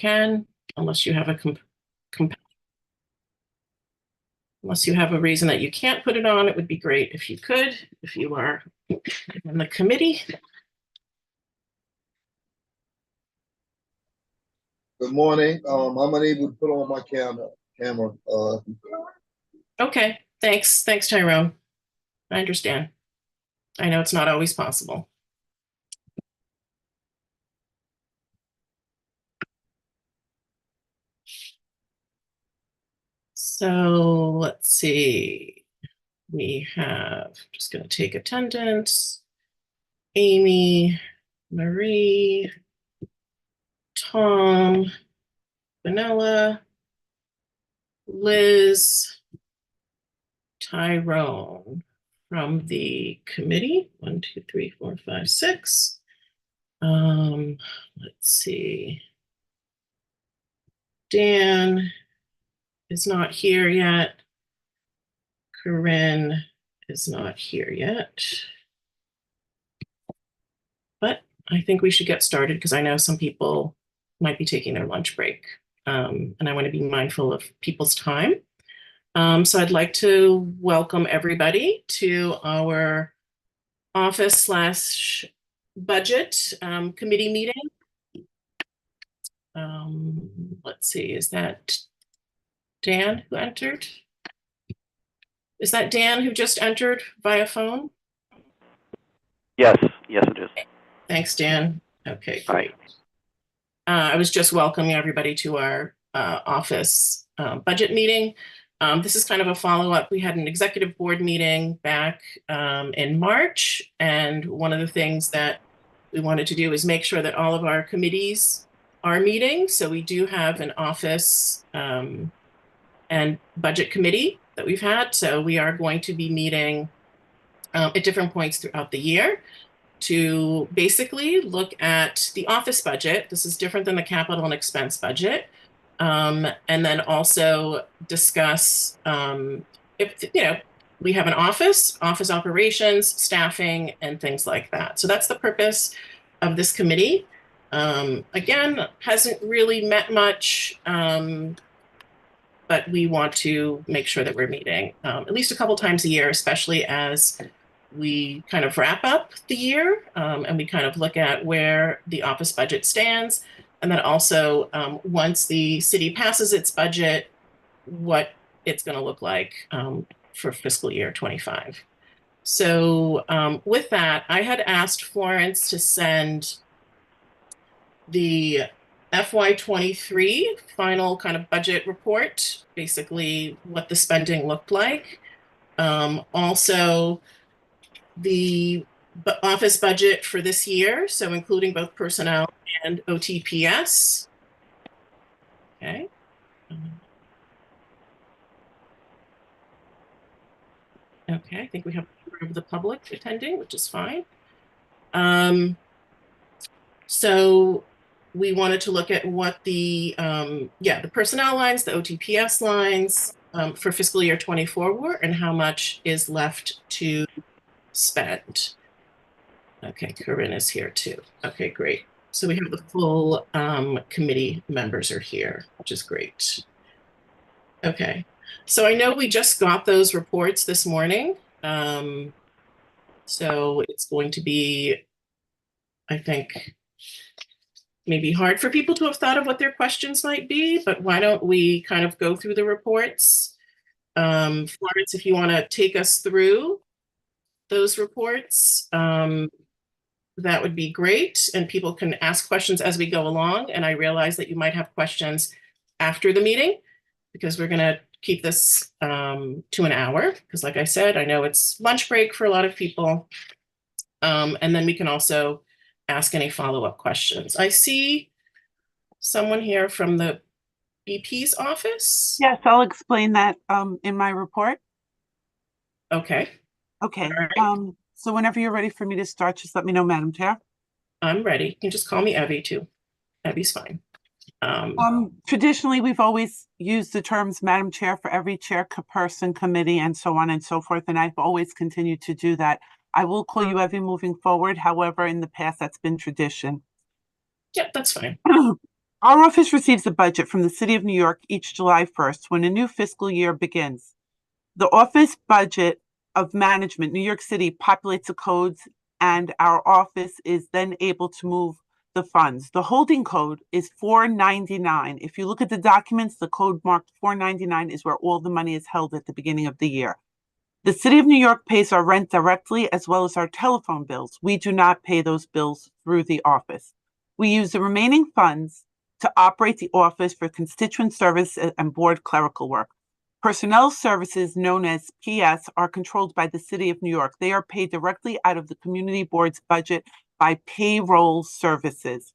can, unless you have a unless you have a reason that you can't put it on. It would be great if you could, if you are in the committee. Good morning. I'm unable to put on my camera. Okay, thanks, Tyrone. I understand. I know it's not always possible. So let's see. We have, just going to take attendance. Amy, Marie, Tom, Vanilla, Liz, Tyrone from the committee. 1, 2, 3, 4, 5, 6. Let's see. Dan is not here yet. Corinne is not here yet. But I think we should get started because I know some people might be taking their lunch break. And I want to be mindful of people's time. So I'd like to welcome everybody to our office/budget committee meeting. Let's see, is that Dan who entered? Is that Dan who just entered via phone? Yes, it is. Thanks, Dan. Okay, great. I was just welcoming everybody to our office budget meeting. This is kind of a follow-up. We had an executive board meeting back in March, and one of the things that we wanted to do is make sure that all of our committees are meeting. So we do have an office and budget committee that we've had. So we are going to be meeting at different points throughout the year to basically look at the office budget. This is different than the capital and expense budget. And then also discuss if, we have an office operations, staffing, and things like that. So that's the purpose of this committee. Again, hasn't really met much, but we want to make sure that we're meeting at least a couple times a year, especially as we kind of wrap up the year and we kind of look at where the office budget stands. And then also, once the city passes its budget, what it's going to look like for fiscal year 25. So with that, I had asked Florence to send the FY23 final kind of budget report, basically what the spending looked like. Also, the office budget for this year, so including both personnel and OTPS. Okay. Okay, I think we have a member of the public attending, which is fine. So we wanted to look at what the personnel lines, the OTPS lines for fiscal year 24 were and how much is left to spend. Okay, Corinne is here too. Okay, great. So we have the full committee members are here, which is great. Okay, so I know we just got those reports this morning. So it's going to be, I think, maybe hard for people to have thought of what their questions might be, but why don't we kind of go through the reports? Florence, if you want to take us through those reports, that would be great. And people can ask questions as we go along. And I realize that you might have questions after the meeting because we're going to keep this to an hour. Because like I said, I know it's lunch break for a lot of people. And then we can also ask any follow-up questions. I see someone here from the BP's office. Yes, I'll explain that in my report. Okay. Okay. Right. So whenever you're ready for me to start, just let me know, Madam Chair. I'm ready. You can just call me Evie too. Evie's fine. Traditionally, we've always used the terms Madam Chair for every chairperson, committee, and so on and so forth. And I've always continued to do that. I will call you Evie moving forward. However, in the past, that's been tradition. Yeah, that's fine. Our office receives a budget from the City of New York each July 1st when a new fiscal year begins. The office budget of management, New York City, populates the codes, and our office is then able to move the funds. The holding code is 499. If you look at the documents, the code marked 499 is where all the money is held at the beginning of the year. The City of New York pays our rent directly as well as our telephone bills. We do not pay those bills through the office. We use the remaining funds to operate the office for constituent service and board clerical work. Personnel services, known as PS, are controlled by the City of New York. They are paid directly out of the community board's budget by payroll services.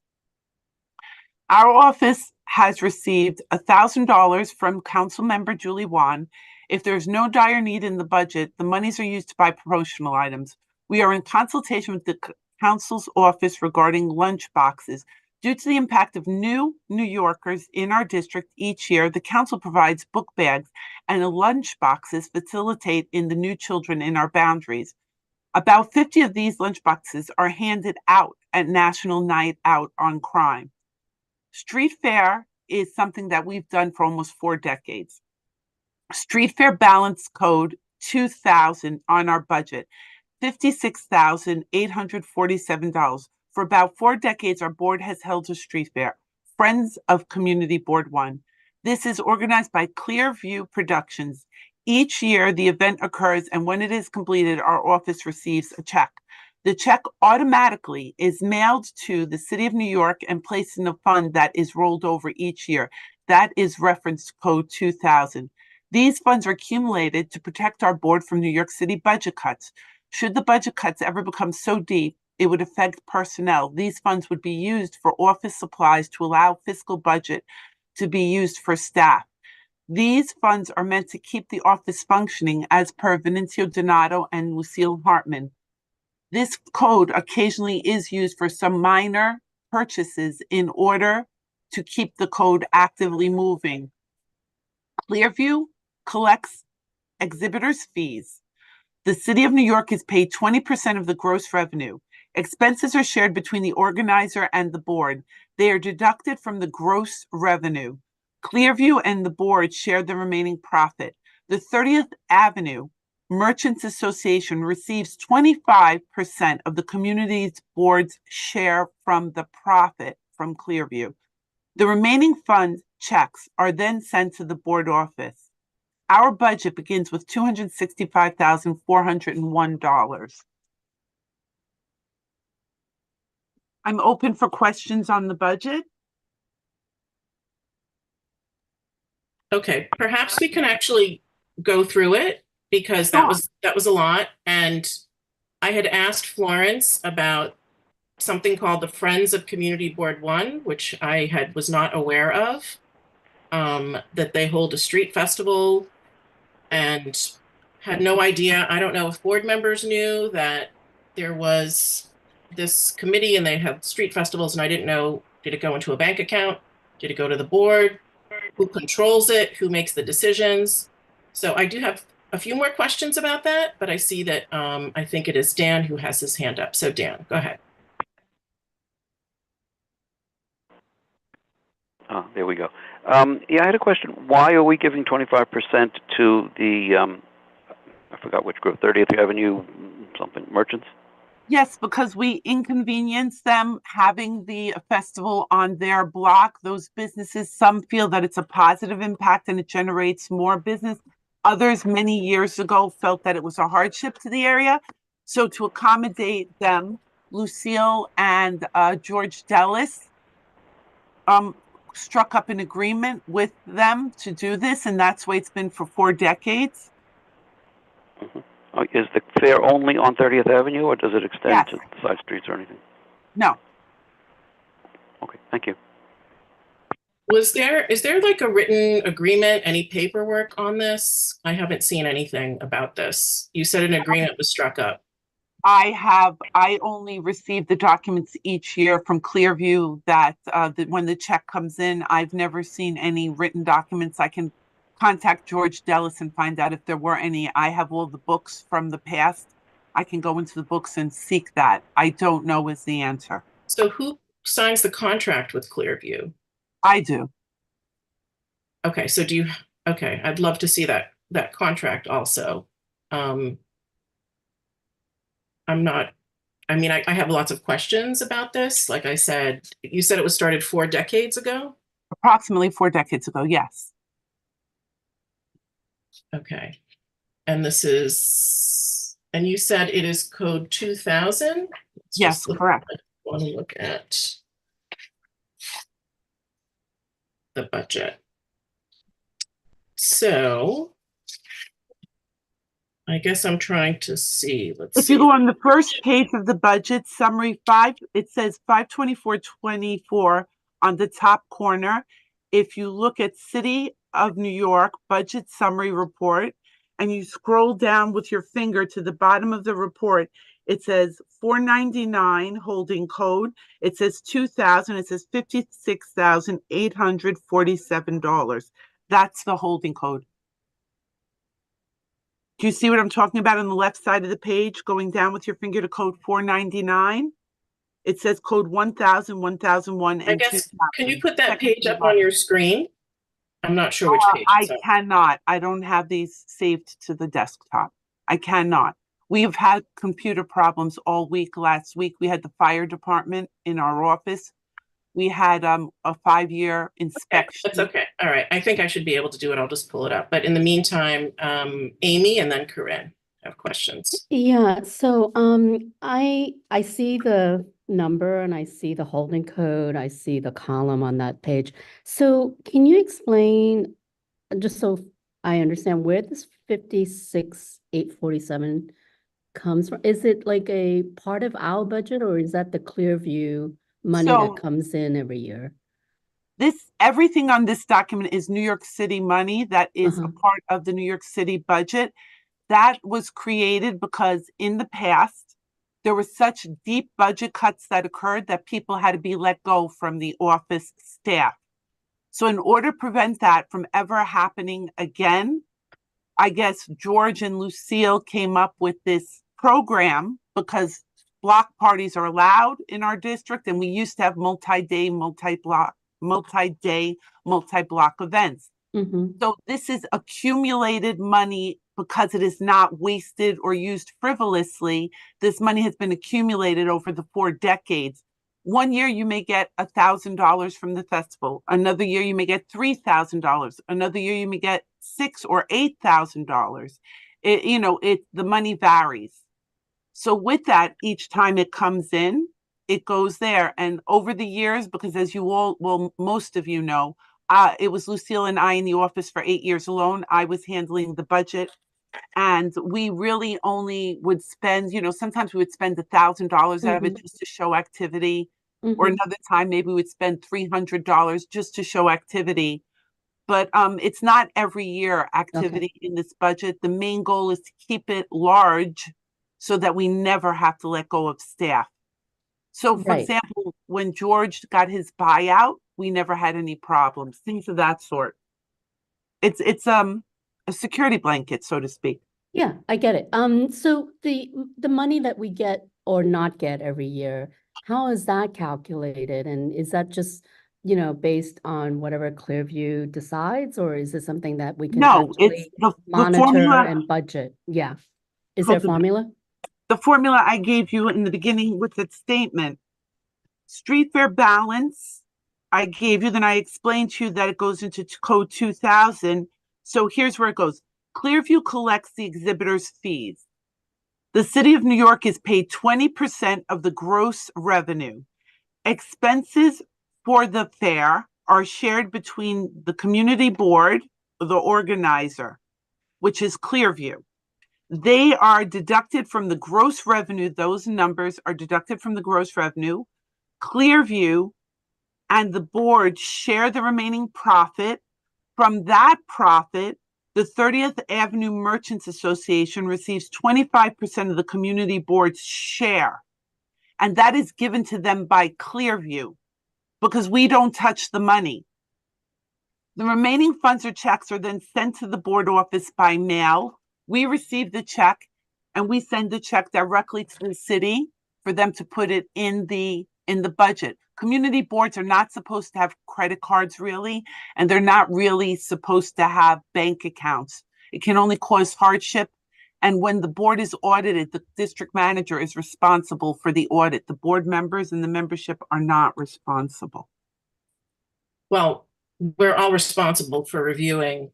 Our office has received $1,000 from Councilmember Julie Wan. If there's no dire need in the budget, the monies are used to buy promotional items. We are in consultation with the council's office regarding lunch boxes. Due to the impact of new New Yorkers in our district each year, the council provides book bags and lunch boxes facilitate in the new children in our boundaries. About 50 of these lunch boxes are handed out at National Night Out on Crime. Street fair is something that we've done for almost 4 decades. Street fair balance code 2000 on our budget, $56,847. For about 4 decades, our board has held a street fair, Friends of Community Board 1. This is organized by Clearview Productions. Each year, the event occurs, and when it is completed, our office receives a check. The check automatically is mailed to the City of New York and placed in a fund that is rolled over each year. That is reference code 2000. These funds are accumulated to protect our board from New York City budget cuts. Should the budget cuts ever become so deep, it would affect personnel. These funds would be used for office supplies to allow fiscal budget to be used for staff. These funds are meant to keep the office functioning as per Vinicio Donato and Lucille Hartman. This code occasionally is used for some minor purchases in order to keep the code actively moving. Clearview collects exhibitors' fees. The City of New York is paid 20% of the gross revenue. Expenses are shared between the organizer and the board. They are deducted from the gross revenue. Clearview and the board share the remaining profit. The 30th Avenue Merchants Association receives 25% of the community's board's share from the profit from Clearview. The remaining fund checks are then sent to the board office. Our budget begins with $265,401. I'm open for questions on the budget. Okay, perhaps we can actually go through it because that was a lot. And I had asked Florence about something called the Friends of Community Board 1, which I was not aware of, that they hold a street festival, and had no idea. I don't know if board members knew that there was this committee and they have street festivals, and I didn't know, did it go into a bank account? Did it go to the board? Who controls it? Who makes the decisions? So I do have a few more questions about that, but I see that I think it is Dan who has his hand up. So Dan, go ahead. There we go. Yeah, I had a question. Why are we giving 25% to the, I forgot which group, 30th Avenue something, merchants? Yes, because we inconvenience them having the festival on their block. Those businesses, some feel that it's a positive impact and it generates more business. Others, many years ago, felt that it was a hardship to the area. So to accommodate them, Lucille and George Dellis struck up an agreement with them to do this, and that's the way it's been for 4 decades. Mm-hmm. Is the fair only on 30th Avenue, or does it extend to the side streets or anything? No. Okay, thank you. Is there like a written agreement, any paperwork on this? I haven't seen anything about this. You said an agreement was struck up. I only receive the documents each year from Clearview that when the check comes in, I've never seen any written documents. I can contact George Dellis and find out if there were any. I have all the books from the past. I can go into the books and seek that. I don't know is the answer. So who signs the contract with Clearview? I do. Okay, so okay, I'd love to see that contract also. I'm not, I mean, I have lots of questions about this. Like I said, you said it was started 4 decades ago? Approximately 4 decades ago, yes. Okay. And and you said it is code 2000? Yes, correct. I want to look at the budget. So I guess I'm trying to see, let's If you see. go on the first page of the budget summary 5, it says 52424 on the top corner. If you look at City of New York budget summary report and you scroll down with your finger to the bottom of the report, it says 499 holding code. It says 2000. It says $56,847. That's the holding code. Do you see what I'm talking about on the left side of the page, going down with your finger to code 499? It says code 1000, 1001, I and guess, 2000. can you put that Second page from up the on bottom. your screen? I'm not sure which page it's I on. cannot. I don't have these saved to the desktop. I cannot. We've had computer problems all week. Last week, we had the fire department in our office. We had a 5-year Okay, inspection. that's okay. All right. I think I should be able to do it. I'll just pull it up. But in the meantime, Amy and then Corinne have questions. Yeah, so I see the number and I see the holding code, I see the column on that page. So can you explain, just so I understand, where this 56,847 comes from? Is it like a part of our budget, or is that the Clearview money So that comes in every year? everything on this document is New York City money that is a Uh-huh. part of the New York City budget. That was created because in the past, there were such deep budget cuts that occurred that people had to be let go from the office staff. So in order to prevent that from ever happening again, I guess George and Lucille came up with this program because block parties are allowed in our district, and we used to have multi-day, multi-block events. Mm-hmm. So this is accumulated money because it is not wasted or used frivolously. This money has been accumulated over the 4 decades. One year you may get $1,000 from the festival. Another year you may get $3,000. Another year you may get $6,000 or $8,000. The money varies. So with that, each time it comes in, it goes there. And over the years, because as you all, well, most of you know, it was Lucille and I in the office for 8 years alone. I was handling the budget, and we really only would spend, sometimes we would spend $1,000 out of it just to show activity, or another time maybe we would spend $300 just to show activity. But it's not every year activity in this budget. The main goal is to keep it large so that we never have to let go of staff. So, for Right. example, when George got his buyout, we never had any problems, things of that sort. It's a security blanket, so to speak. Yeah, I get it. So the money that we get or not get every year, how is that calculated? And is that just, based on whatever Clearview decides, or is it something that we can No, it's actually the monitor formula. and budget? Yeah. Is there a Hold on. formula? The formula I gave you in the beginning with its statement, street fair balance, I gave you, then I explained to you that it goes into code 2000. So here's where it goes. Clearview collects the exhibitor's fees. The city of New York is paid 20% of the gross revenue. Expenses for the fair are shared between the community board, the organizer, which is Clearview. They are deducted from the gross revenue. Those numbers are deducted from the gross revenue. Clearview and the board share the remaining profit. From that profit, the 30th Avenue Merchants Association receives 25% of the community board's share. And that is given to them by Clearview because we don't touch the money. The remaining funds or checks are then sent to the board office by mail. We receive the check and we send the check directly to the city for them to put it in the in the budget. Community boards are not supposed to have credit cards really, and they're not really supposed to have bank accounts. It can only cause hardship. And when the board is audited, the district manager is responsible for the audit. The board members and the membership are not responsible. Well, we're all responsible for reviewing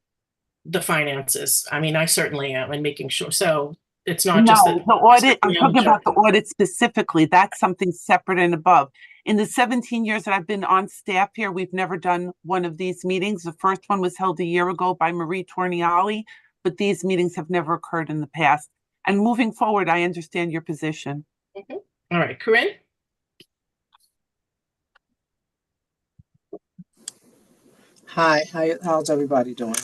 the finances. I mean, I certainly am, and making sure. So it's not just No, that. the audit, I'm talking manager- about the audit specifically. That's something separate and above. In the 17 years that I've been on staff here, we've never done one of these meetings. The first one was held a year ago by Marie Torniali, but these meetings have never occurred in the past. And moving forward, I understand your position. Mhm. All right, Corinne? Hi, how's everybody doing?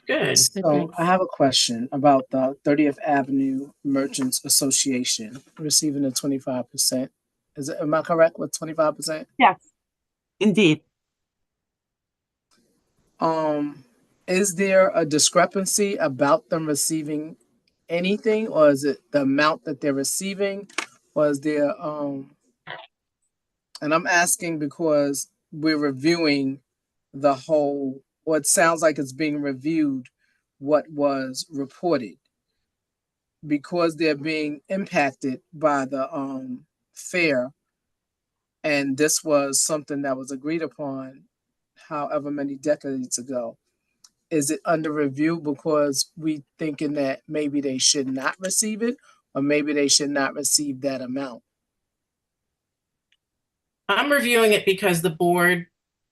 Good. So thanks. I have a question about the 30th Avenue Merchants Association receiving the 25%. Am I correct with 25%? Yes, indeed. Is there a discrepancy about them receiving anything, or is it the amount that they're receiving? Was there, and I'm asking because we're reviewing the whole, or it sounds like it's being reviewed, what was reported, because they're being impacted by the fair, and this was something that was agreed upon however many decades ago. Is it under review because we thinking that maybe they should not receive it, or maybe they should not receive that amount? I'm reviewing it because the board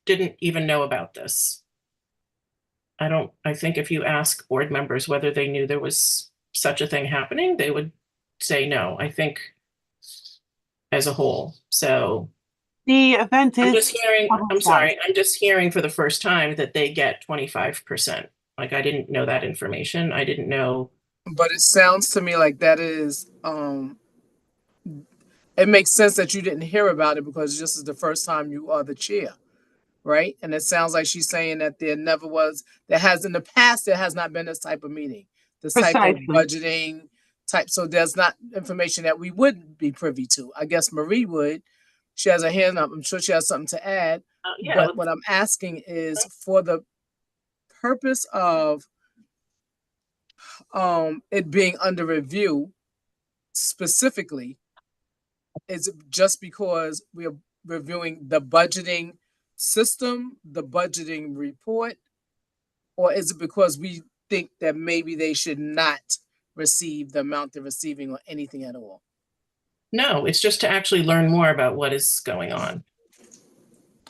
didn't even know about this. I think if you ask board members whether they knew there was such a thing happening, they would say no, I think, as a whole. So The event I'm is just hearing, I'm publicized. sorry, I'm just hearing for the first time that they get 25%. Like, I didn't know that information. I didn't know. But it sounds to me like that is, it makes sense that you didn't hear about it because this is the first time you are the chair, right? And it sounds like she's saying that there has in the past, there has not been this type of meeting, this type of Precisely. budgeting type. So there's not information that we would be privy to. I guess Marie would. She has her hand up. I'm sure she has something to add. Yeah, But what I'm asking is for the purpose of it being under review specifically, is it just because we're reviewing the budgeting system, the budgeting report, or is it because we think that maybe they should not receive the amount they're receiving or anything at all? no, it's just to actually learn more about what is going on.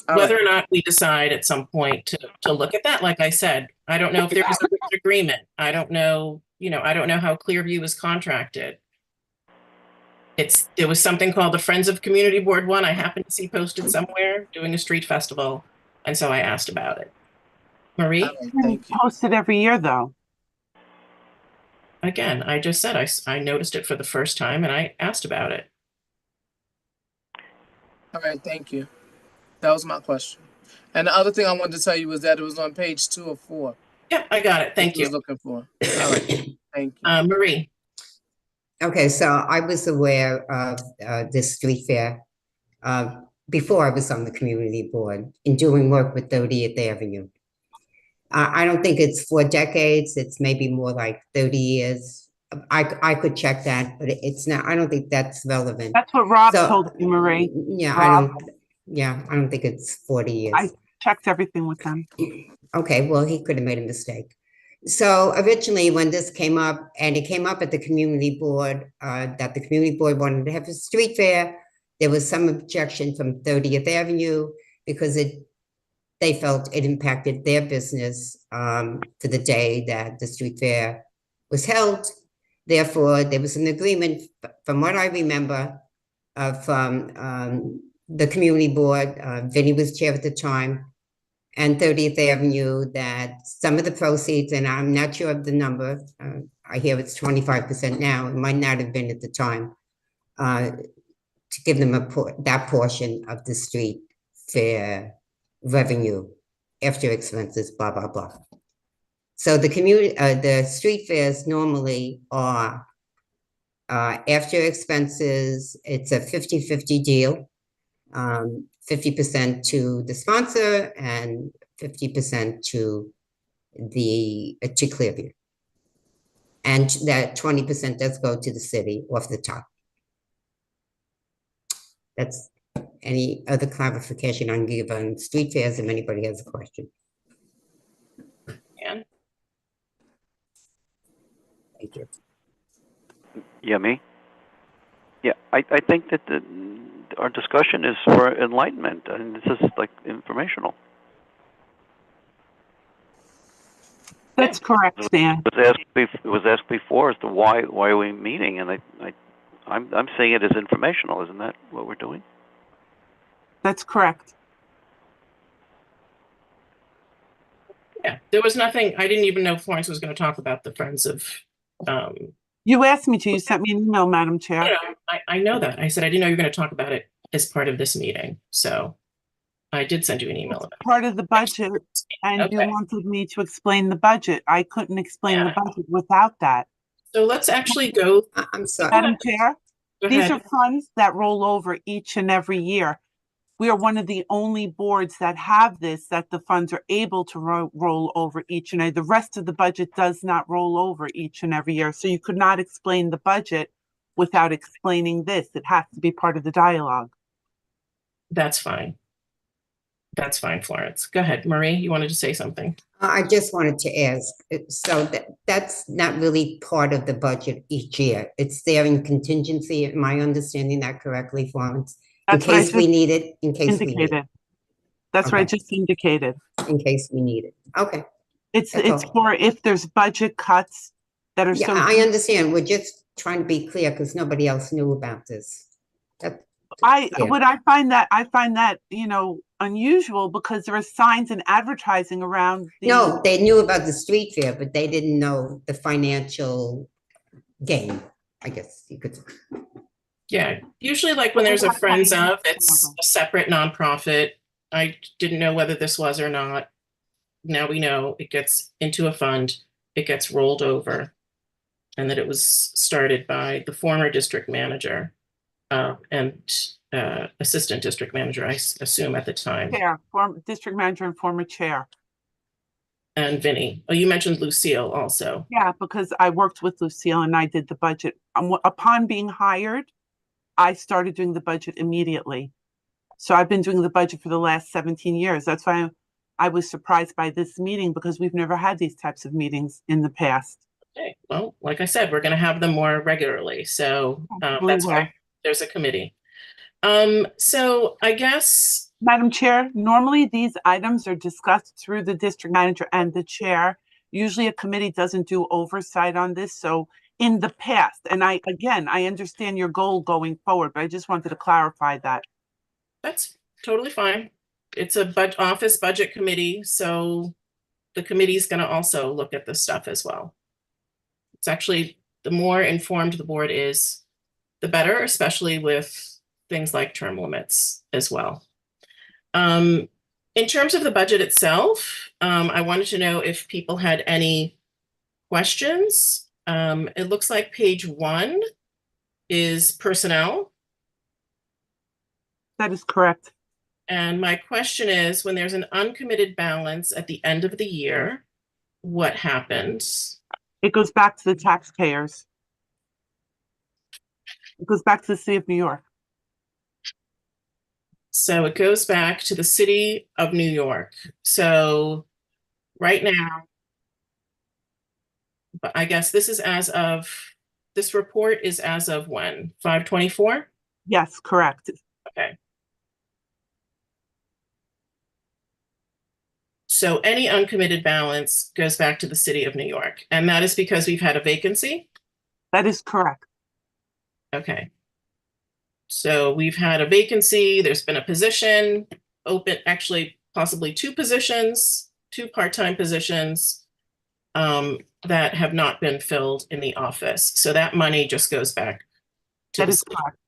All Whether right. or not we decide at some point to look at that, like I said, I don't know if there was a written agreement. I don't know, I don't know how Clearview is contracted. There was something called the Friends of Community Board 1. I happened to see posted somewhere doing a street festival. And so I asked about it. Marie, All right, thank you. Posted every year though. again, I just said I noticed it for the first time and I asked about it. All right, thank you. That was my question. And the other thing I wanted to tell you was that it was on page 2 of 4. Yeah, I got it. Thank I was you. looking for. All right, thank you. Marie, Okay, so I was aware of this street fair before I was on the community board in doing work with 30th Avenue. I don't think it's 4 decades, it's maybe more like 30 years. I could check that, but it's not, I don't think that's relevant. That's what Rob So, told me, Marie. Yeah, Rob. I don't think it's 40 years. I checked everything with them. Okay, well, he could have made a mistake. So originally when this came up, and it came up at the community board, that the community board wanted to have a street fair, there was some objection from 30th Avenue because they felt it impacted their business for the day that the street fair was held. Therefore, there was an agreement, from what I remember, from the community board, Vinnie was chair at the time, and 30th Avenue, that some of the proceeds, and I'm not sure of the number, I hear it's 25% now, it might not have been at the time, to give them that portion of the street fair revenue after expenses, blah, blah, blah. So the street fairs normally are after expenses, it's a 50-50 deal. 50% to the sponsor and 50% to to Clearview. And that 20% does go to the city off the top. That's any other clarification I can give on street fairs if anybody has a question. Ann? Thank you. Yeah, me? Yeah, I think that our discussion is for enlightenment, and this is like informational. That's correct, Stan. It was asked before as to why are we meeting, and I'm saying it as informational. Isn't that what we're doing? That's correct. Yeah, there was nothing, I didn't even know Florence was going to talk about the Friends of, You asked me to. You sent me an email, Madam Chair. you know, I know that. I said, I didn't know you were going to talk about it as part of this meeting. So I did send you an email It's about part of the budget, and you Okay. wanted me to explain the budget. I couldn't explain the Yeah. budget without that. it. So let's actually go, I'm sorry. Madam Chair, go these ahead. are funds that roll over each and every year. We are one of the only boards that have this, that the funds are able to roll over each and every. The rest of the budget does not roll over each and every year. So you could not explain the budget without explaining this. It has to be part of the dialogue. That's fine. That's fine, Florence. Go ahead. Marie, you wanted to say something? I just wanted to ask, so that's not really part of the budget each year. It's there in contingency. Am I understanding that correctly, Florence? In That's what I case we just need it, in case we need it, indicated. That's what I Okay. just indicated. in case we need it. Okay. It's That's all. for if there's budget cuts that are Yeah, so. I understand. We're just trying to be clear because nobody else knew about this. Yeah. I find that, you know, unusual because there are signs and advertising around the. No, they knew about the street fair, but they didn't know the financial gain, I guess you could say. Yeah, usually like when there's a Friends of, it's a separate nonprofit. I didn't know whether this was or not. Now we know it gets into a fund, it gets rolled over, and that it was started by the former district manager and assistant district manager, I assume at the time, Chair, former district manager and former chair. and Vinny. Oh, you mentioned Lucille also. Yeah, because I worked with Lucille and I did the budget. Upon being hired, I started doing the budget immediately. So I've been doing the budget for the last 17 years. That's why I was surprised by this meeting because we've never had these types of meetings in the past. Okay, well, like I said, we're going to have them more regularly. So that's why there's a committee. So I guess. Madam Chair, normally these items are discussed through the district manager and the chair. Usually a committee doesn't do oversight on this. So in the past, and I understand your goal going forward, but I just wanted to clarify that. That's totally fine. It's a office budget committee, so the committee is going to also look at this stuff as well. It's actually, the more informed the board is, the better, especially with things like term limits as well. In terms of the budget itself, I wanted to know if people had any questions. It looks like page 1 is personnel. That is correct. And my question is, when there's an uncommitted balance at the end of the year, what happens? It goes back to the taxpayers. It goes back to the city of New York. So it goes back to the city of New York. So right now, but I guess this is this report is as of when? 5/24? Yes, correct. Okay. So any uncommitted balance goes back to the city of New York. And that is because we've had a vacancy? That is correct. Okay. So we've had a vacancy, there's been a position open, actually possibly 2 positions, 2 part-time positions that have not been filled in the office. So that money just goes back to That the is city. correct.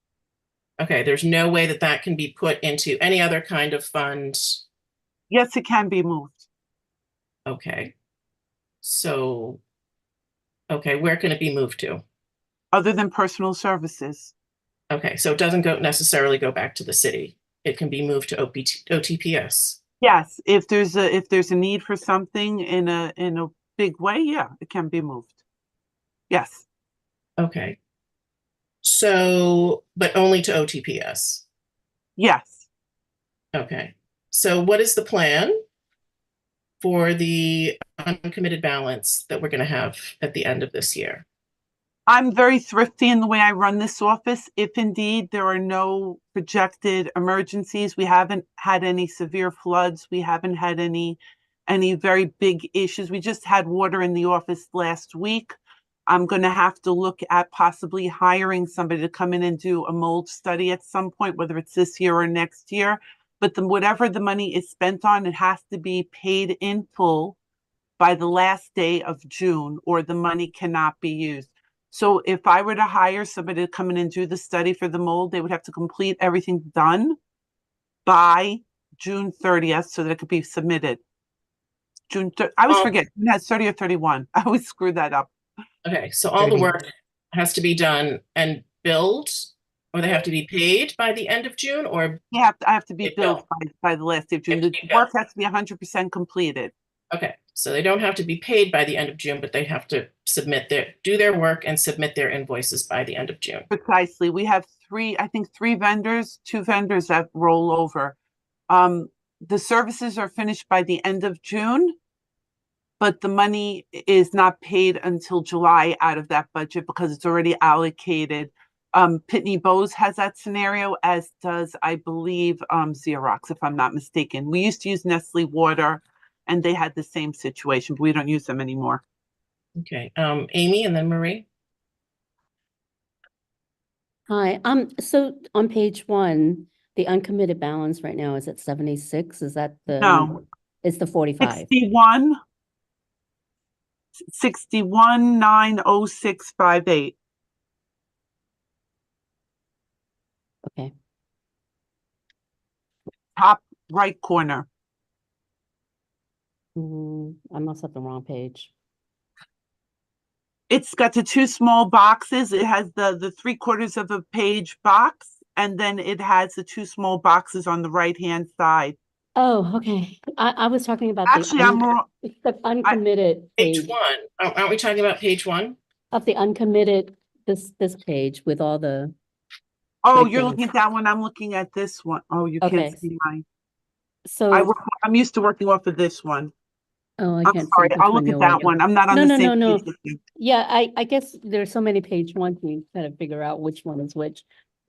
Okay, there's no way that that can be put into any other kind of fund. Yes, it can be moved. Okay. So, okay, where can it be moved to? Other than personal services. Okay, so it doesn't necessarily go back to the city. it can be moved to OTPS. Yes, if there's a need for something in a big way, yeah, it can be moved. Yes. Okay. So, but only to OTPS. Yes. Okay. So what is the plan for the uncommitted balance that we're going to have at the end of this year? I'm very thrifty in the way I run this office. If indeed there are no projected emergencies, we haven't had any severe floods, we haven't had any very big issues. We just had water in the office last week. I'm going to have to look at possibly hiring somebody to come in and do a mold study at some point, whether it's this year or next year. But whatever the money is spent on, it has to be paid in full by the last day of June, or the money cannot be used. So if I were to hire somebody to come in and do the study for the mold, they would have to complete everything done by June 30th so that it could be submitted. I always forget, that's 30 or 31. I always screw that up. Okay, so all the work has to be done and billed, or they have to be paid by the end of June, or? I have to be They bill. billed by the last day of June. They The bill. work has to be 100% completed. Okay, so they don't have to be paid by the end of June, but they have to do their work and submit their invoices by the end of June. Precisely. We have I think three vendors, two vendors that roll over. The services are finished by the end of June, but the money is not paid until July out of that budget because it's already allocated. Pitney Bowes has that scenario, as does, I believe, Xerox, if I'm not mistaken. We used to use Nestle Water, and they had the same situation, but we don't use them anymore. Okay, Amy and then Marie. Hi, so on page 1, the uncommitted balance right now is at 76. Is that the number? No, It's the 45. 61,906.58. Okay. Top right corner. I must have the wrong page. It's got the two small boxes. It has the 3/4 of a page box, and then it has the two small boxes on the right-hand side. Oh, okay. I was talking about Actually, I'm wrong. the uncommitted Page page 1. Aren't we talking about page 1? of the uncommitted, this page with all the, Oh, Like you're this. looking at that one. I'm looking at this one. Oh, you Okay. can't see mine. so, I'm used to working off of this one. oh, I I'm can't see sorry. which I'll one look at you're that looking. one. I'm not on No, the no, same no, page with you. Yeah, I guess there's so many page ones, you kind of figure out which one is which.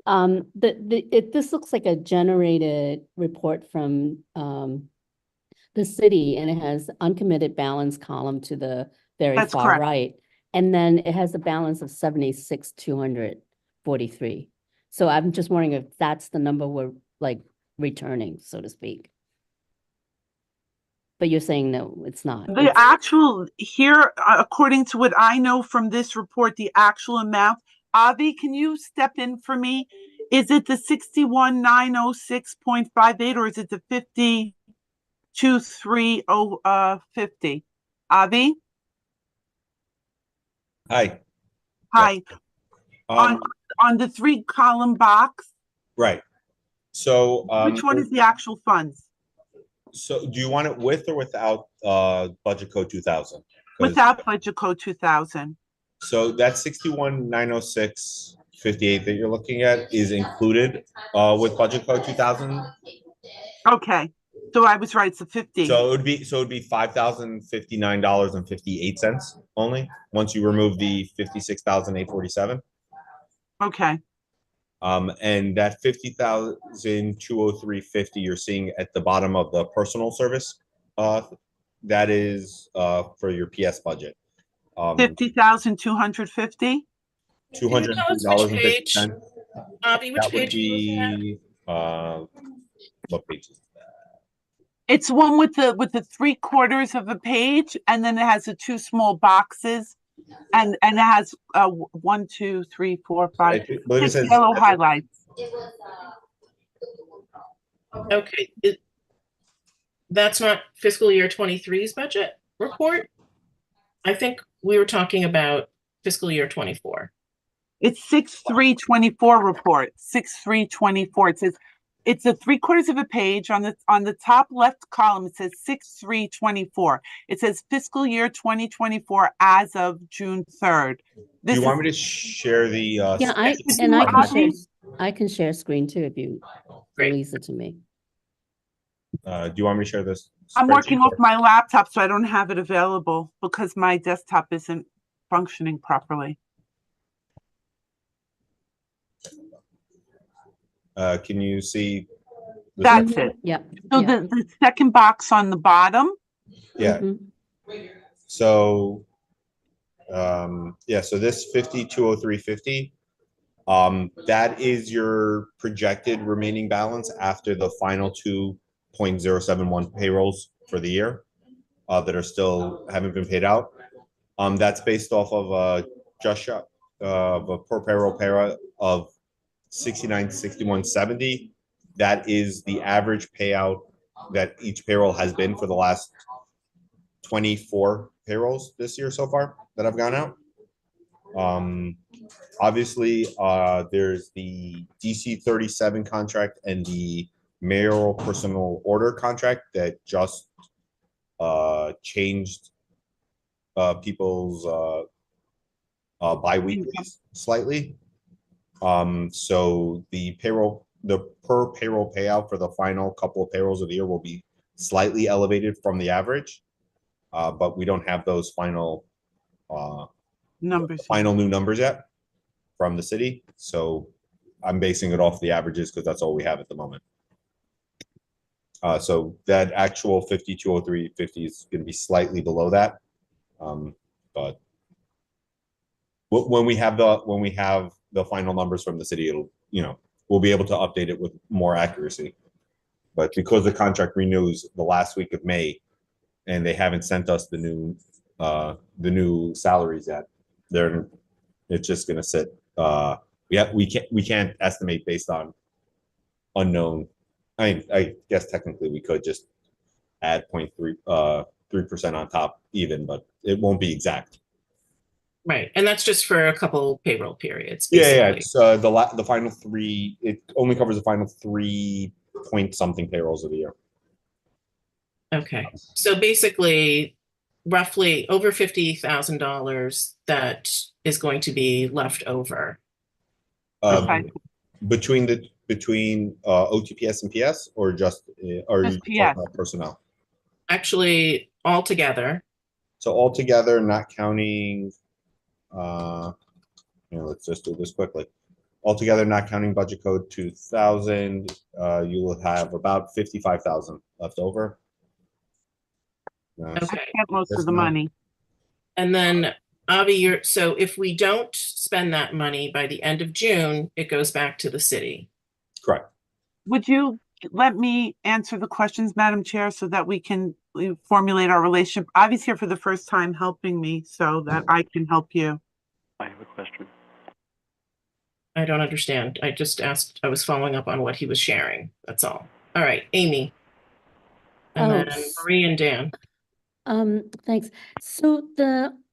This looks like a generated report from the city, and it has uncommitted balance column to the very That's far correct. right. And then it has a balance of 76,243. So I'm just wondering if that's the number we're like returning, so to speak. But you're saying no, it's not. The actual here, according to what I know from this report, the actual amount, Avi, can you step in for me? Is it the 61,906.58 or is it the 52,350? Avi? Hi. Hi. Um, On the 3-column box, right. So, which one is the actual funds? so do you want it with or without budget code 2000? Without budget code 2000. So that 61,906.58 that you're looking at is included with budget code 2000. Okay. So I was right, it's a 50. So it would be $5,059.58 only once you remove the 56,847. Okay. And that 50,203.50 you're seeing at the bottom of the personal service, that is for your PS budget. 50,250. $203.50. Avi, which That would page are you looking at? be what page is that? It's one with the 3/4 of a page, and then it has the two small boxes, and it has 1, 2, 3, 4, 5, I believe it 6 says yellow highlights. Okay, that's not fiscal year 23's budget report? I think we were talking about fiscal year 24. It's 6/3/24 report. 6/3/24. It says It's a 3/4 of a page. On the top left column, it says 6/3/24. It says fiscal year 2024 as of June 3rd. Do you want me to share the? Yeah, I can share screen too if you Great. release it to me. Do you want me to share this? I'm working spreadsheet off or- my laptop, so I don't have it available because my desktop isn't functioning properly. Can you see? the That's spreadsheet? it. Yeah. So yeah. the second box on the bottom, Yeah. Mhm. So, yeah, so this 520350, that is your projected remaining balance after the final 2.071 payrolls for the year, that are still haven't been paid out. That's based off of just shot of a per payroll para of 6961.70. That is the average payout that each payroll has been for the last 24 payrolls this year so far that have gone out. Obviously, there's the DC 37 contract and the mayoral personal order contract that just changed people's bi-weeklies slightly. So the per payroll payout for the final couple of payrolls of the year will be slightly elevated from the average. But we don't have those final numbers. new numbers yet from the city. So I'm basing it off the averages because that's all we have at the moment. So that actual 5203.50 is going to be slightly below that. But when we have the final numbers from the city, it'll, we'll be able to update it with more accuracy. But because the contract renews the last week of May, and they haven't sent us the new salaries yet, it's just gonna sit. We can't estimate based on unknown. I guess technically we could just add 0.3% on top even, but it won't be exact. Right, and that's just for a couple payroll periods, Yeah, basically. it's the final three. It only covers the final 3 point something payrolls of the year. Okay, so basically, roughly over $50,000 that is going to be left over. Between OTPS and PS, or just are you talking about personnel? Actually, all together. So altogether, not counting, let's just do this quickly. Altogether, not counting budget code 2000, you will have about 55,000 left over. Okay. I spent most of the money. And then, Avi, so if we don't spend that money by the end of June, it goes back to the city. Correct. Would you let me answer the questions, Madam Chair, so that we can formulate our relationship? Avi's here for the first time helping me so that I can help you. I have a question. I don't understand. I just asked, I was following up on what he was sharing. That's all. All right, Amy. And then Marie and Dan. Thanks. So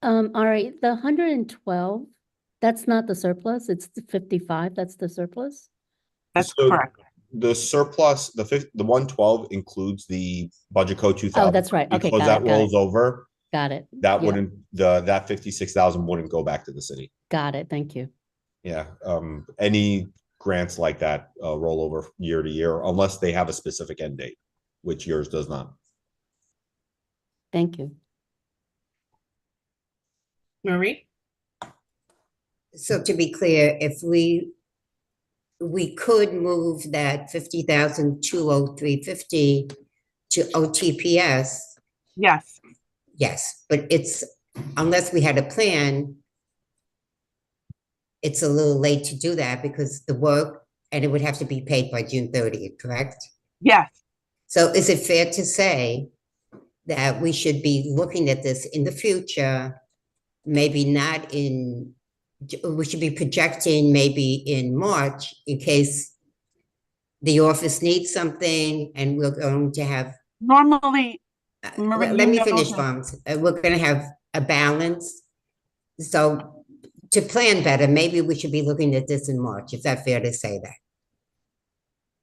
all right, the 112, that's not the surplus, it's the 55, that's the surplus? That's correct. The surplus, the 112 includes the budget code 2000. Oh, that's right. Okay, because that rolls over. Got it. That wouldn't, that 56,000 wouldn't go back to the city. Got it. Thank you. Yeah. Any grants like that roll over year to year unless they have a specific end date, which yours does not. Thank you. Marie? So to be clear, if we could move that 50,203.50 to OTPS. Yes. Yes, but it's, unless we had a plan, it's a little late to do that because the work, and it would have to be paid by June 30th, correct? Yes. So is it fair to say that we should be looking at this in the future, maybe not in, we should be projecting maybe in March in case the office needs something and we're going to have. Normally, Marie, let me finish, Farms. We're going to have a balance. So to plan better, maybe we should be looking at this in March. Is that fair to say that?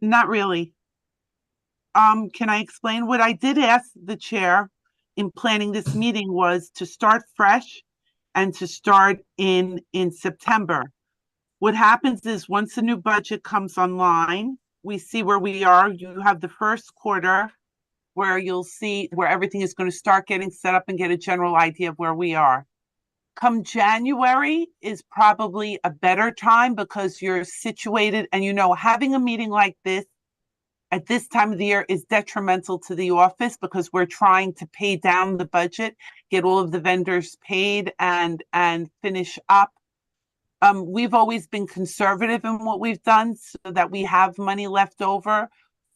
Not really. Can I explain? What I did ask the chair in planning this meeting was to start fresh and to start in September. What happens is once the new budget comes online, we see where we are. You have the first quarter where you'll see where everything is going to start getting set up and get a general idea of where we are. Come January is probably a better time because you're situated and having a meeting like this at this time of the year is detrimental to the office because we're trying to pay down the budget, get all of the vendors paid and finish up. We've always been conservative in what we've done so that we have money left over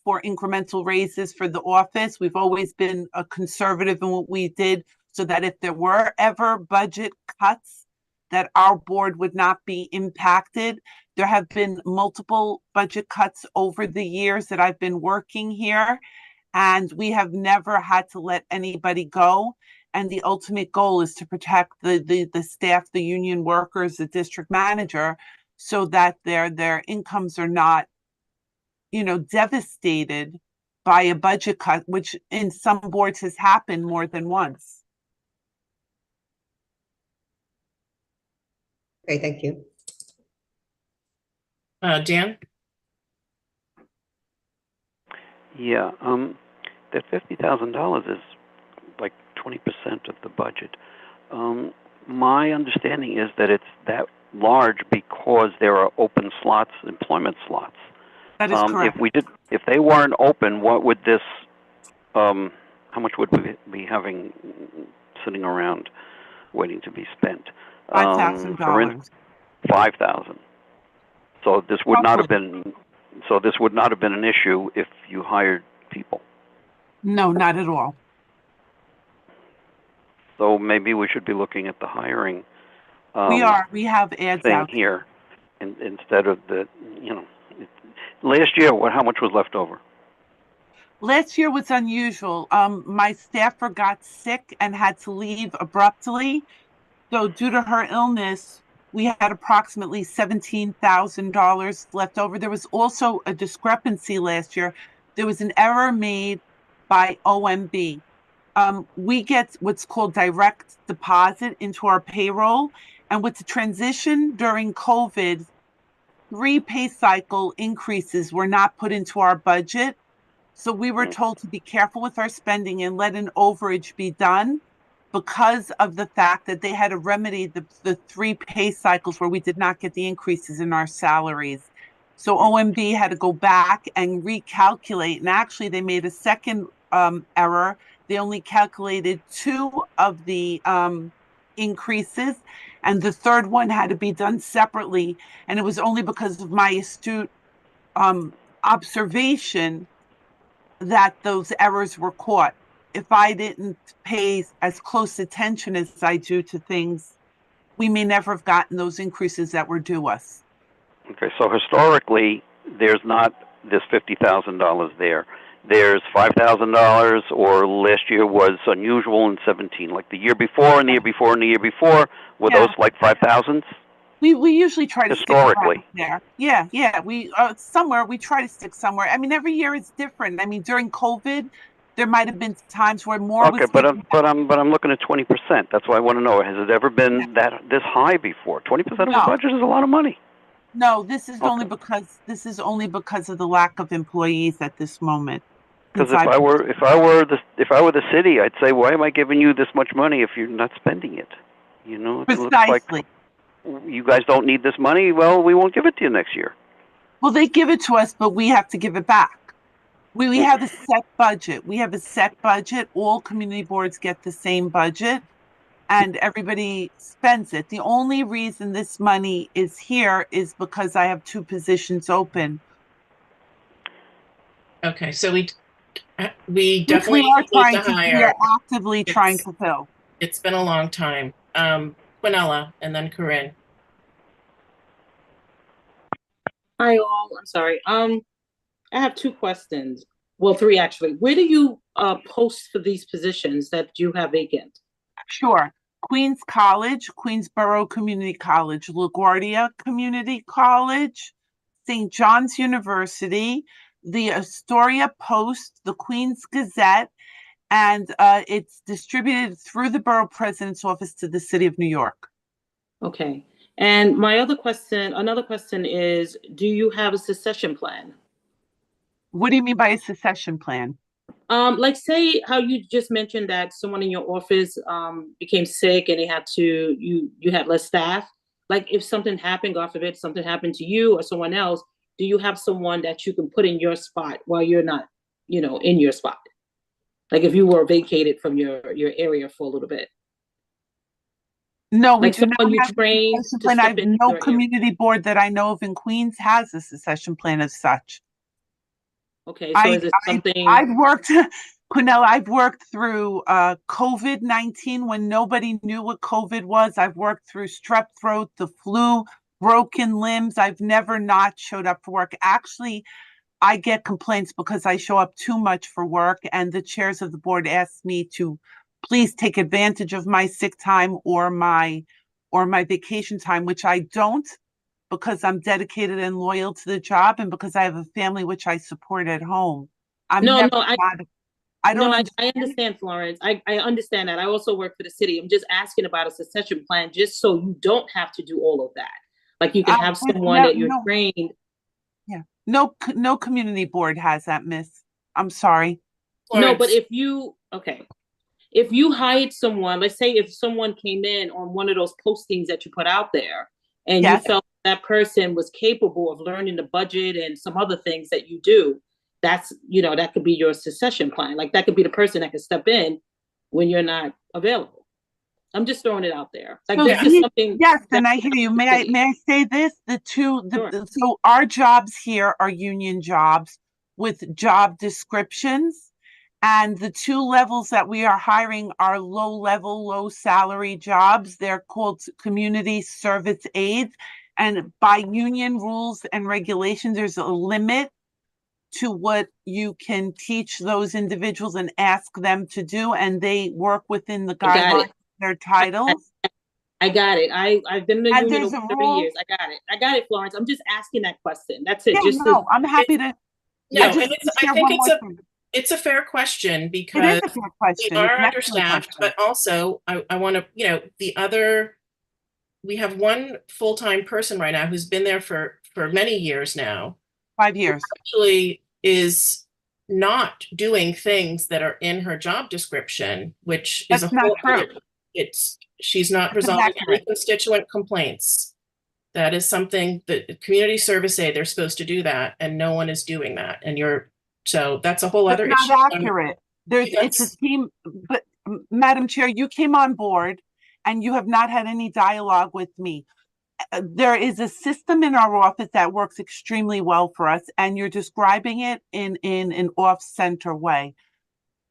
for incremental raises for the office. We've always been conservative in what we did so that if there were ever budget cuts, that our board would not be impacted. There have been multiple budget cuts over the years that I've been working here, and we have never had to let anybody go. And the ultimate goal is to protect the staff, the union workers, the district manager, so that their incomes are not, devastated by a budget cut, which in some boards has happened more than once. Okay, thank you. Dan? Yeah, that $50,000 is like 20% of the budget. My understanding is that it's that large because there are open slots, employment slots. That is correct. If they weren't open, what would this, how much would we be having sitting around waiting to be spent? $5,000. 5,000. So this would not have been. So this would not have been an issue if you hired people. No, not at all. So maybe we should be looking at the hiring. We are. We have ads thing out here, instead of the, last year. How much was left over? Last year was unusual. My staffer got sick and had to leave abruptly. So due to her illness, we had approximately $17,000 left over. There was also a discrepancy last year. There was an error made by OMB. We get what's called direct deposit into our payroll. And with the transition during COVID, 3 pay cycle increases were not put into our budget. So we were told to be careful with our spending and let an overage be done because of the fact that they had to remedy the 3 pay cycles where we did not get the increases in our salaries. So OMB had to go back and recalculate. And actually, they made a second error. They only calculated 2 of the increases, and the third one had to be done separately. And it was only because of my astute observation that those errors were caught. If I didn't pay as close attention as I do to things, we may never have gotten those increases that were due us. Okay, so historically, there's not this $50,000 there. There's $5,000, or last year was unusual in 17, like the year before and the year before and the year before. Were those like 5,000s? We usually try to historically stick there. Yeah. We somewhere we try to stick somewhere. I mean, every year is different. I mean, during COVID, there might have been times where more. Okay, but I'm looking at 20%. That's why I want to know: has it ever been this high before? 20% of the budget is a lot of money. No, this is only because of the lack of employees at this moment. Because if I were the city, I'd say, why am I giving you this much money if you're not spending it? It looks like you guys don't need this money. Well, we won't give it to you next year. Well, they give it to us, but we have to give it back. We have a set budget. We have a set budget. All community boards get the same budget, and everybody spends it. The only reason this money is here is because I have 2 positions open. Okay, so we definitely need to hire. We are actively trying to fill. It's been a long time. Quinella, and then Corinne. Hi all, I'm sorry. I have 2 questions. Well, 3 actually. Where do you post for these positions that you have vacant? Sure. Queens College, Queensborough Community College, LaGuardia Community College, St. John's University, the Astoria Post, the Queen's Gazette, and it's distributed through the Borough President's Office to the City of New York. Okay. And my another question is, do you have a succession plan? What do you mean by a succession plan? Like say how you just mentioned that someone in your office became sick and they had to you had less staff. Like if something happened, God forbid, something happened to you or someone else, do you have someone that you can put in your spot while you're not, in your spot? Like if you were vacated from your area for a little bit. No, we Like do not someone you have a trained succession to plan. I step have in no your area. community board that I know of in Queens has a succession plan as such. Okay, so is it something? I've worked, Quinella, I've worked through COVID-19 when nobody knew what COVID was. I've worked through strep throat, the flu, broken limbs. I've never not showed up for work. Actually, I get complaints because I show up too much for work, and the chairs of the board ask me to please take advantage of my sick time or my vacation time, which I don't, because I'm dedicated and loyal to the job and because I have a family which I support at home. I don't I understand, Florence. I understand that. I also work for the city. I'm just asking about a succession plan, just so you don't have to do all of that. Like you can have someone that you're trained. Yeah, no community board has that, miss. I'm sorry. Florence. No, but if you hired someone, let's say if someone came in on one of those postings that you put out there, and you felt that person was capable of learning the budget and some other things that you do, that's, that could be your succession plan. Like that could be the person that can step in when you're not available. I'm just throwing it out there. Like this is something. Yes, and I hear you. May I say this? So our jobs here are union jobs with job descriptions. And the two levels that we are hiring are low-level, low-salary jobs. They're called community service aides. And by union rules and regulations, there's a limit to what you can teach those individuals and ask them to do. And they work within the guidelines of their titles. I got it. I've been in the union over 30 years. I got it, Florence. I'm just asking that question. That's it. Yeah, I'm happy to. No, and I think it's a fair question because we are understaffed, but also I want to, we have one full-time person right now who's been there for many years now. 5 years. Actually is not doing things that are in her job description, which is a whole other, she's not resolving any constituent complaints. That is something that community service aid, they're supposed to do that, and no one is doing that. And so that's a whole other issue. It's not accurate. It's a team, but Madam Chair, you came on board and you have not had any dialogue with me. There is a system in our office that works extremely well for us, and you're describing it in an off-center way.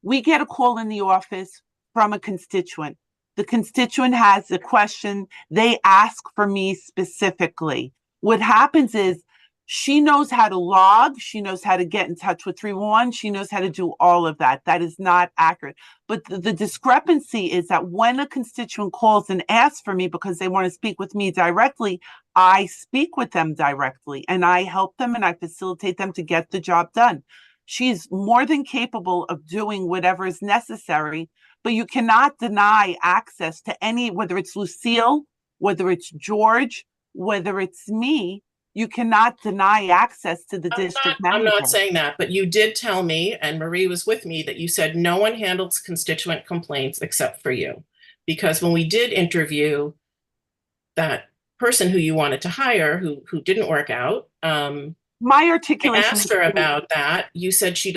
We get a call in the office from a constituent. The constituent has a question. They ask for me specifically. What happens is she knows how to log. She knows how to get in touch with 311. She knows how to do all of that. That is not accurate. But the discrepancy is that when a constituent calls and asks for me because they want to speak with me directly, I speak with them directly and I help them and I facilitate them to get the job done. She's more than capable of doing whatever is necessary, but you cannot deny access to any, whether it's Lucille, whether it's George, whether it's me. You cannot deny access to the district manager. I'm not saying that, but you did tell me, and Marie was with me, that you said no one handles constituent complaints except for you. Because when we did interview that person who you wanted to hire, who didn't work out, my articulation. I asked her about that. You said she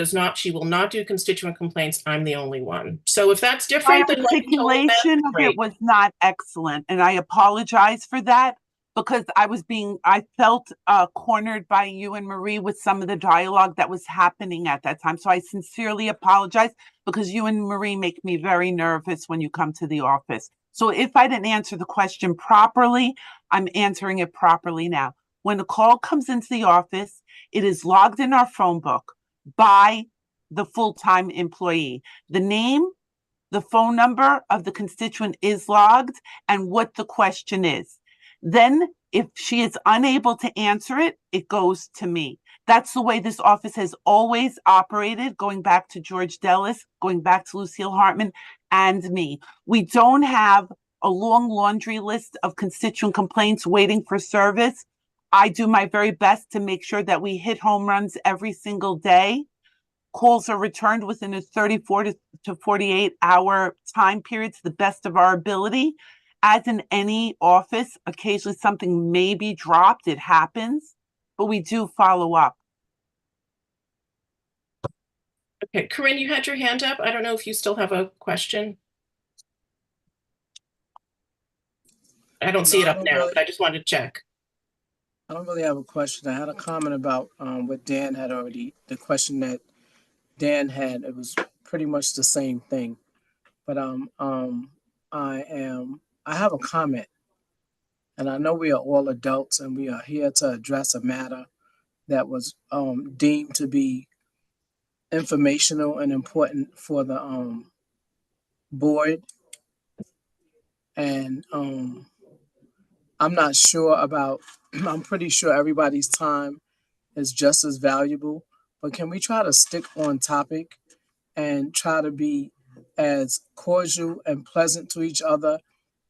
will not do constituent complaints. I'm the only one. So if that's different, my articulation of it was not excellent, and I apologize for that. Because I felt cornered by you and Marie with some of the dialogue that was happening at that time. So I sincerely apologize because you and Marie make me very nervous when you come to the office. So if I didn't answer the question properly, I'm answering it properly now. When a call comes into the office, it is logged in our phone book by the full-time employee. The name, the phone number of the constituent is logged and what the question is. Then if she is unable to answer it, it goes to me. That's the way this office has always operated, going back to George Dellis, going back to Lucille Hartman, and me. We don't have a long laundry list of constituent complaints waiting for service. I do my very best to make sure that we hit home runs every single day. Calls are returned within a 34 to 48 hour time period to the best of our ability. As in any office, occasionally something may be dropped, it happens, but we do follow up. Okay, Corinne, you had your hand up. I don't know if you still have a question. I don't see it up now, but I just wanted to check. I don't really have a question. I had a comment about what Dan had already, the question that Dan had. It was pretty much the same thing. But I have a comment. And I know we are all adults and we are here to address a matter that was deemed to be informational and important for the board. And I'm not sure about, I'm pretty sure everybody's time is just as valuable, but can we try to stick on topic and try to be as cordial and pleasant to each other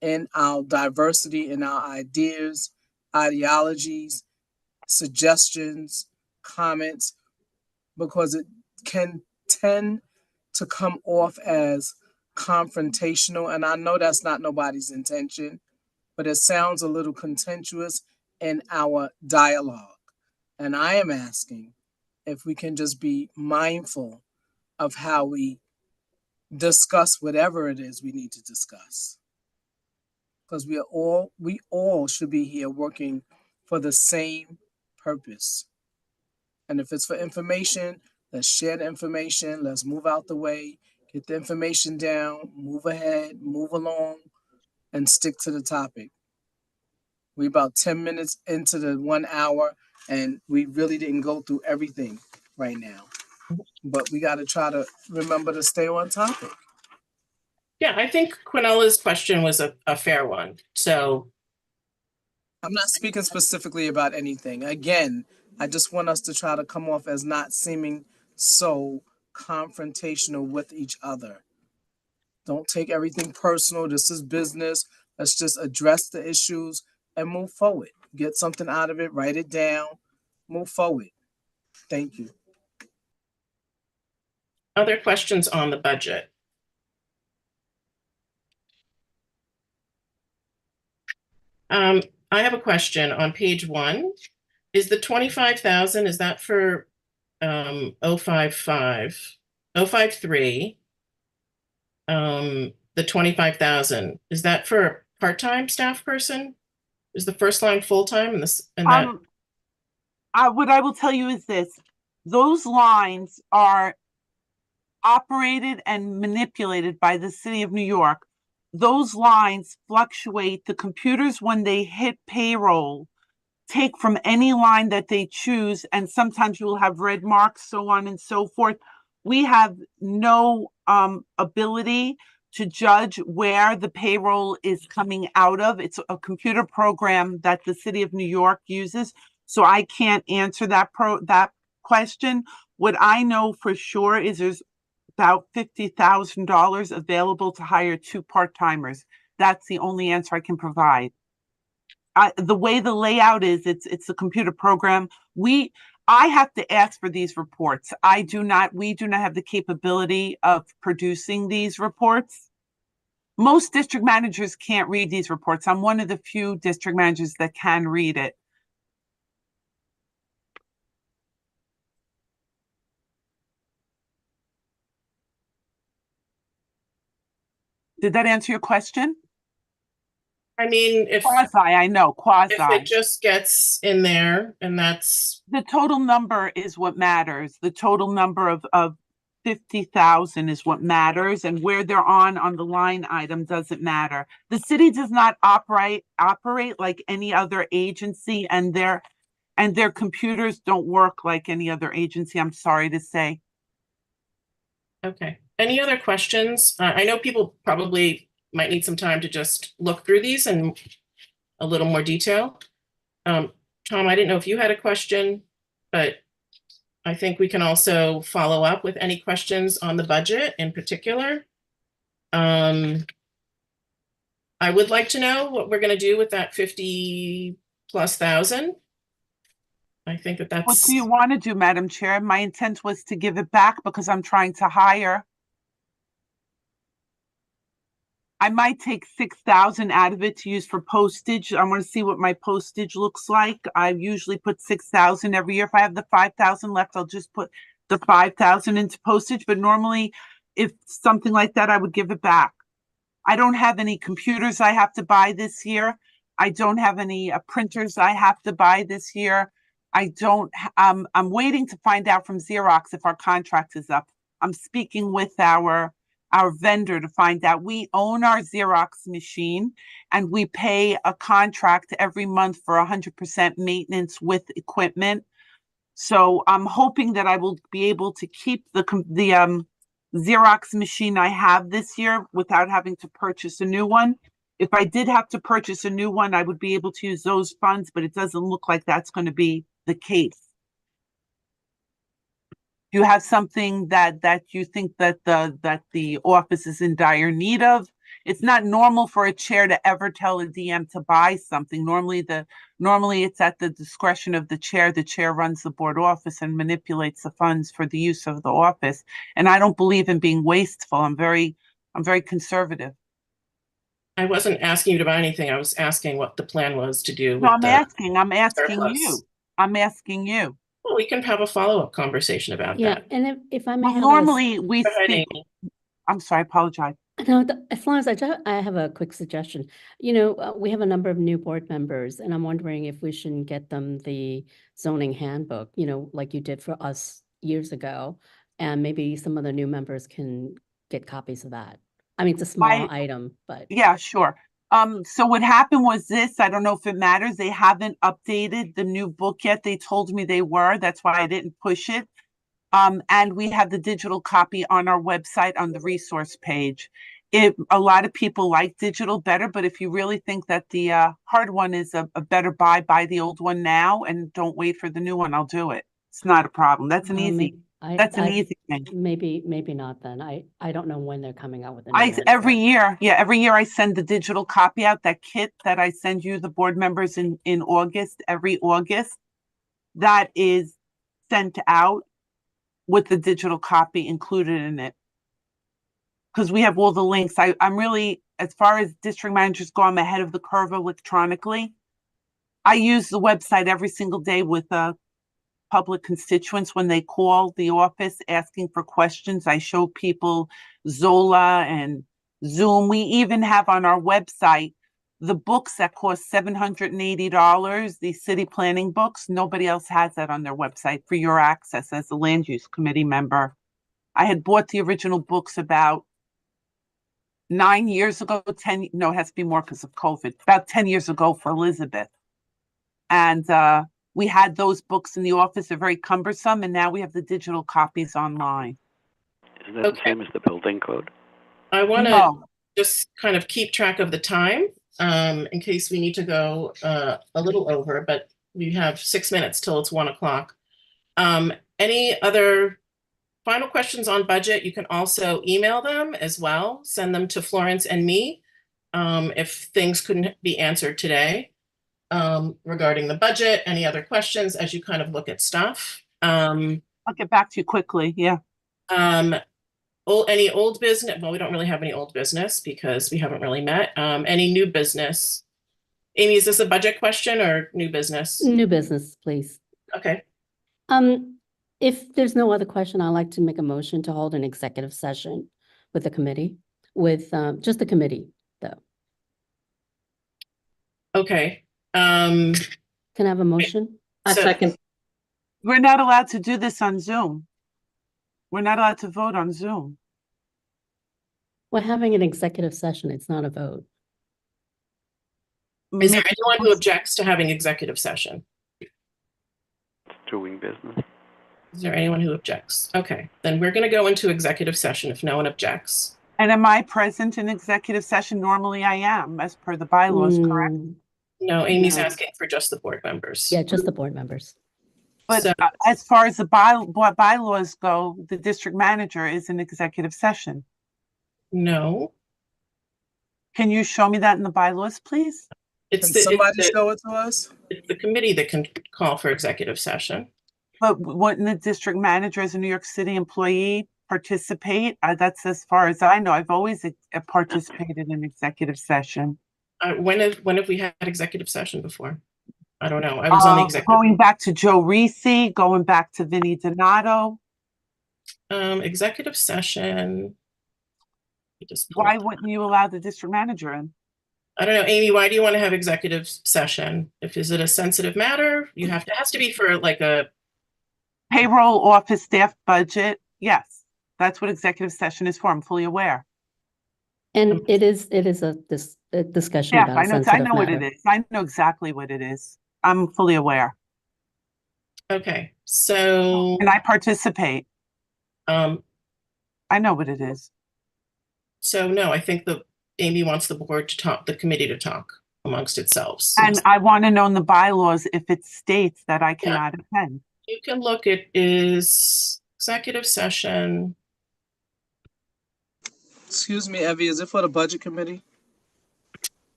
in our diversity, in our ideas, ideologies, suggestions, comments, because it can tend to come off as confrontational. And I know that's not nobody's intention, but it sounds a little contentious in our dialogue. And I am asking if we can just be mindful of how we discuss whatever it is we need to discuss. Because we all should be here working for the same purpose. And if it's for information, let's share the information, let's move out the way, get the information down, move ahead, move along, and stick to the topic. We're about 10 minutes into the 1 hour, and we really didn't go through everything right now. But we got to try to remember to stay on topic. Yeah, I think Quinella's question was a fair one. So I'm not speaking specifically about anything. Again, I just want us to try to come off as not seeming so confrontational with each other. Don't take everything personal. This is business. Let's just address the issues and move forward. Get something out of it, write it down, move forward. Thank you. other questions on the budget? I have a question on page 1. Is the 25,000, is that for 055, 053? The 25,000, is that for a part-time staff person? Is the first line full-time and this and that? What I will tell you is this: those lines are operated and manipulated by the city of New York. Those lines fluctuate. The computers, when they hit payroll, take from any line that they choose, and sometimes you will have red marks, so on and so forth. We have no ability to judge where the payroll is coming out of. It's a computer program that the city of New York uses, so I can't answer that question. What I know for sure is there's about $50,000 available to hire 2 part-timers. That's the only answer I can provide. The way the layout is, it's a computer program. I have to ask for these reports. We do not have the capability of producing these reports. Most district managers can't read these reports. I'm one of the few district managers that can read it. Did that answer your question? I mean, if I know, quasi. If it just gets in there and that's the total number is what matters. The total number of 50,000 is what matters, and where they're on the line item doesn't matter. The city does not operate like any other agency, and their computers don't work like any other agency, I'm sorry to say. okay. Any other questions? I know people probably might need some time to just look through these in a little more detail. Tom, I didn't know if you had a question, but I think we can also follow up with any questions on the budget in particular. I would like to know what we're going to do with that 50,000+. I think that What that's. do you want to do, Madam Chair? My intent was to give it back because I'm trying to hire. I might take 6,000 out of it to use for postage. I want to see what my postage looks like. I usually put 6,000 every year. If I have the 5,000 left, I'll just put the 5,000 into postage. But normally, if something like that, I would give it back. I don't have any computers I have to buy this year. I don't have any printers I have to buy this year. I'm waiting to find out from Xerox if our contract is up. I'm speaking with our vendor to find out. We own our Xerox machine and we pay a contract every month for 100% maintenance with equipment. So I'm hoping that I will be able to keep the Xerox machine I have this year without having to purchase a new one. If I did have to purchase a new one, I would be able to use those funds, but it doesn't look like that's going to be the case. Do you have something that you think that the office is in dire need of? It's not normal for a chair to ever tell a DM to buy something. Normally it's at the discretion of the chair. The chair runs the board office and manipulates the funds for the use of the office. And I don't believe in being wasteful. I'm very conservative. I wasn't asking you to buy anything. I was asking what the plan was to do. No, with I'm asking surplus. you. I'm asking you. Well, we can have a follow-up conversation about Yeah, that. and if I may Well, have normally we Go ahead, speak. Amy. I'm sorry, I apologize. No, as long as I have a quick suggestion. You know, we have a number of new board members, and I'm wondering if we shouldn't get them the zoning handbook, you know, like you did for us years ago, and maybe some of the new members can get copies of that. I mean, it's a small item, but Yeah, sure. So what happened was this, I don't know if it matters. They haven't updated the new book yet. They told me they were. That's why I didn't push it. And we have the digital copy on our website on the resource page. A lot of people like digital better, but if you really think that the hard one is a better buy the old one now and don't wait for the new one, I'll do it. It's not a problem. That's an easy thing. Maybe not then. I don't know when they're coming out with the new one. Every year I send the digital copy out, that kit that I send you, the board members in August, every August, that is sent out with the digital copy included in it. Because we have all the links. I'm really, as far as district managers go, I'm ahead of the curve electronically. I use the website every single day with public constituents when they call the office asking for questions. I show people Zola and Zoom. We even have on our website the books that cost $780, the city planning books. Nobody else has that on their website for your access as a land use committee member. I had bought the original books about 9 years ago, it has to be more because of COVID, about 10 years ago for Elizabeth. And we had those books in the office. They're very cumbersome, and now we have the digital copies online. Is that the same as the building code? I want to just kind of keep track of the time in case we need to go a little over, but we have 6 minutes till it's 1 o'clock. Any other final questions on budget? You can also email them as well. Send them to Florence and me if things couldn't be answered today. Regarding the budget, any other questions as you kind of look at stuff? I'll get back to you quickly. Yeah. Any old business? Well, we don't really have any old business because we haven't really met. Any new business? Amy, is this a budget question or new business? New business, please. Okay. If there's no other question, I'd like to make a motion to hold an executive session with the committee, with just the committee, though. Okay. Can I have a motion? A second. We're not allowed to do this on Zoom. We're not allowed to vote on Zoom. We're having an executive session. It's not a vote. Is there anyone who objects to having executive session? Doing business. Is there anyone who objects? Okay, then we're going to go into executive session if no one objects. And am I present in executive session? Normally I am, as per the bylaws, correct? No, Amy's asking for just the board members. Yeah, just the board members. But So, as far as the bylaws go, the district manager is in executive session. no, Can you show me that in the bylaws, please? it's Can the, somebody show it to us? it's the committee that can call for executive session. But wouldn't the district manager as a New York City employee participate? That's as far as I know. I've always participated in executive session. When have we had executive session before? I don't know. I was on the executive. Going back to Joe Risi, going back to Vinnie Donato. Executive session. Why wouldn't you allow the district manager in? I don't know, Amy, why do you want to have executive session? Is it a sensitive matter? It has to be for like a Payroll, office staff, budget. Yes, that's what executive session is for. I'm fully aware. And it is a discussion Yeah, about I a know sensitive what matter. it is. I know exactly what it is. I'm fully aware. Okay, so And I participate. um I know what it is. so no, I think Amy wants the board to talk, the committee to talk amongst itself. And I want to know in the bylaws if it states that I cannot attend. You can look, it is executive session. Excuse me, Evie, is it for the budget committee?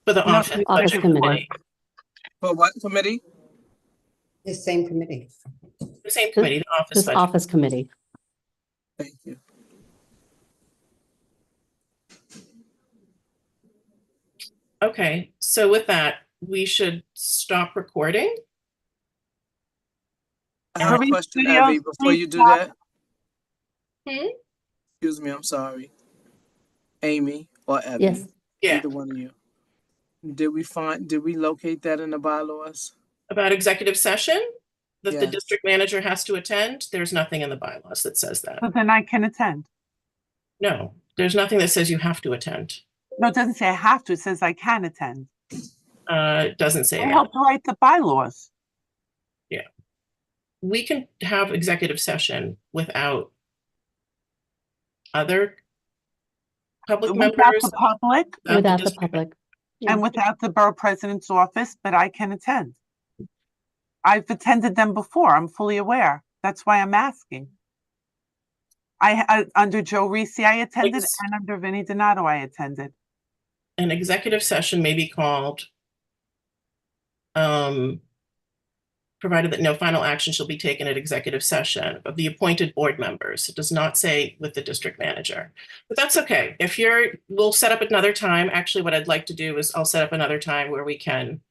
For the No, office the office budget committee. For what committee? The same committee. The same committee, the office This budget. office committee. Thank you. Okay, so with that, we should stop recording. I have a Marie question, Studios, Evie, before please you do stop. that. Hmm? Excuse me, I'm sorry. Amy or Evie? Yes. Yeah, Either one of you. Did we locate that in the bylaws? about executive session that the Yes. district manager has to attend. There's nothing in the bylaws that says that. So then I can attend. No, there's nothing that says you have to attend. No, it doesn't say I have to. It says I can attend. It doesn't say I that. helped write the bylaws. We can have executive session without other public Without members. the public Without the district- public. Yeah. and without the borough president's office, but I can attend. I've attended them before. I'm fully aware. That's why I'm asking. Under Joe Risi, I attended, Yes. and under Vinnie Donato, I attended. An executive session may be called, provided that no final action shall be taken at executive session of the appointed board members. It does not say with the district manager, but that's okay. We'll set up another time. Actually, what I'd like to do is I'll set up another time where we can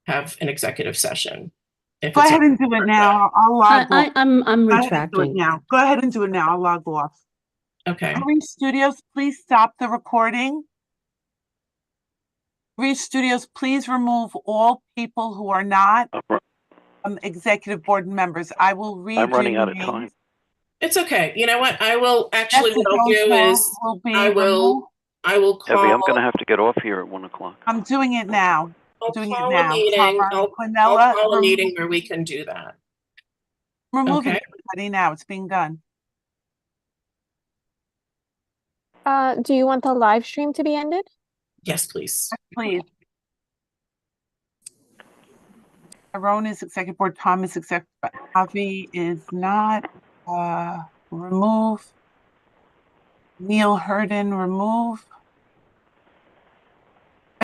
have an executive session. Go ahead and do it now. I'll log off. I'm Go ahead and do it retracting. now. Go ahead and do it now. I'll log off. Okay. Marie Studios, please stop the recording. Marie Studios, please remove all people who are not executive board members. I will read. I'm running your out of names. time. It's okay. You know what? I will actually, Jessica what I'll do Oswald is will be I removed. will Evie, I'm call, gonna have to get off here at 1 o'clock. I'm doing it now. I'll doing it call a now. meeting. Tara, I'll Quinella, call a meeting where we can do that. removing Okay. everybody now. It's being done. Do you want the live stream to be ended? Yes, please. Please. Aaron is executive board, Tom is executive, Avi is not, remove. Neil Hurden, remove.